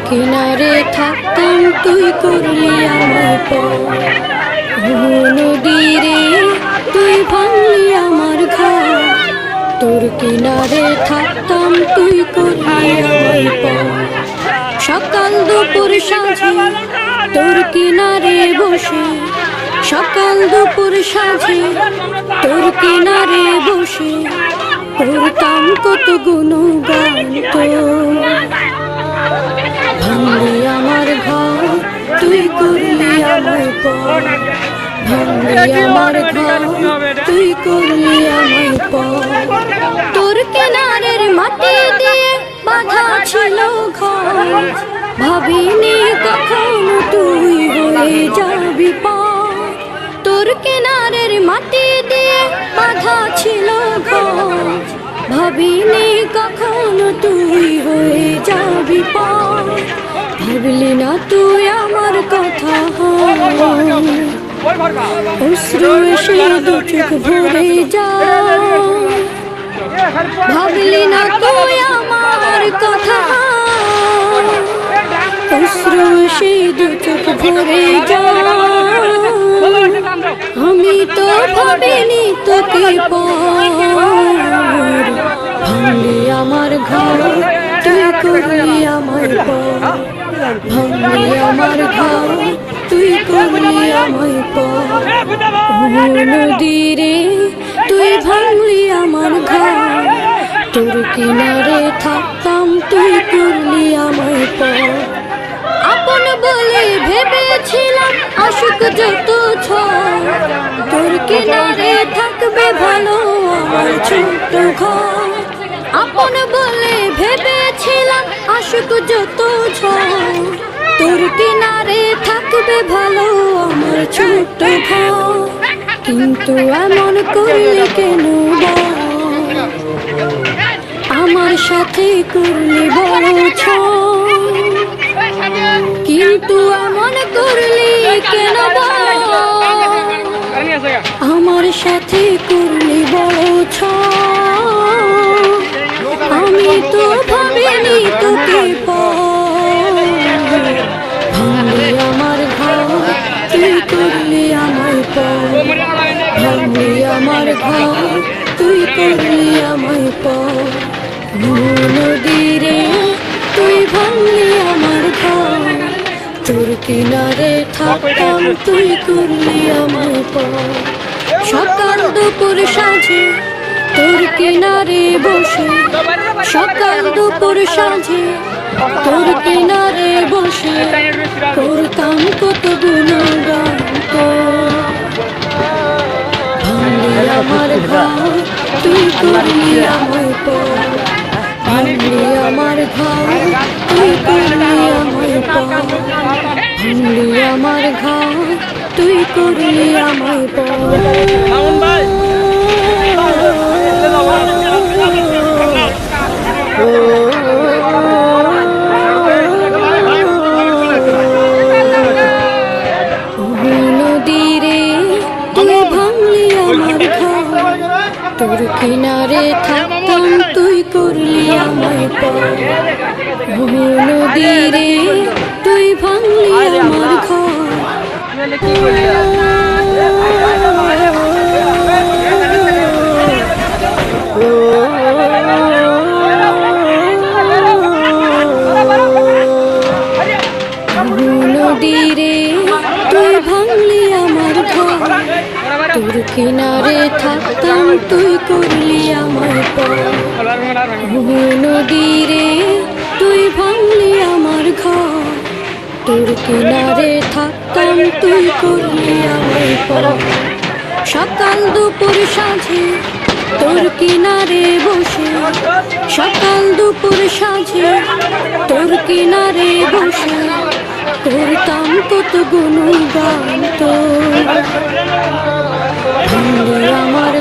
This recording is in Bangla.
কিনারে থাকতাম তুই করলি আমায় পর। নদীরে তুই ভাঙলি আমার ঘর, তোর কিনারে থাকতাম তুই করলি আমায় পর। সকাল দুপুর সাঁঝে তোর কিনারে বসে, সকাল দুপুর সাঁঝে তোর কিনারে বসে করতাম কত গুণগান তোর। ভাঙলি আমার ঘর তুই করলি আমায় পর, ভাঙলি আমার ঘর তুই করলি আমায় পর। তোর কিনারের মাটি দিয়ে বাঁধা ছিল ঘর, ভাবিনি কখনো তুই হয়ে যাবি পার। তোর কিনারের মাটি দিয়ে বাঁধা ছিল ঘর, ভাবিনি কখনো তুই হয়ে যাবি পার। ভাবলি না তুই আমার কথা, অশ্রু এসে দু চোখ ভরে যায়। ভাবলি না তুই আমার কথা, অশ্রু এসে দু চোখ ভরে যায়। আমি তো ভাবিনি তোকে পর, ভাঙলি আমার ঘর তুই করলি আমায় পর, ভাঙলি আমার ঘর তুই করলি আমায় পর। নদীরে তুই ভাঙলি আমার ঘর, তোর কিনারে থাকতাম তুই করলি আমায় পর। আপন বলে ভেবেছিলাম আশুক যত ঝড়, তোর কিনারে থাকবে ভালো আমার ছোট্ট ঘর। আপন বলে ভেবেছিলাম আশুক যত ঝড়, তোর কিনারে থাকবে ভালো আমার ছোট্ট ঘর। কিন্তু এমন করলি কেন বল, আমার সাথে করলি বড় ঝড়। কিন্তু এমন করলি কেন বল, আমার সাথে করলি বড় ঝড়। আমি তো ভাবিনি তোকে পর, ভাঙলি আমার ঘর তুই করলি আমায় পর, ভাঙলি আমার ঘর তুই করলি আমায় পর। নদীরে তুই ভাঙলি আমার ঘর, তোর কিনারে থাকতাম তুই করলি আমায় পর। সকাল দুপুর সাঁঝে তোর কিনারে বসে, সকাল দুপুর সাঁঝে তোর কিনারে বসে করতাম কত গুণগান তোর। ভাঙলি আমার ঘর তুই করলি আমায় পর, ভাঙলি আমার ঘর তুই করলি আমায় পর, ভাঙলি আমার ঘর তুই করলি আমায় পর। নদীরে তুই ভাঙলি আমার ঘর, তোর কিনারে থাকতাম তুই করলি আমায় পর। নদীরে তুই ভাঙলি আমার ঘর। নদীরে তুই ভাঙলি আমার ঘর, তোর কিনারে থাকতাম তুই করলি আমায় পর। নদীরে তুই ভাঙলি আমার ঘর, তোর কিনারে থাকতাম তুই করলি আমায় পর। সকাল দুপুর সাঁঝে তোর কিনারে বসে, সকাল দুপুর সাঁঝে তোর কিনারে বসে করতাম কত গুণগান তোর। ভাঙলি আমার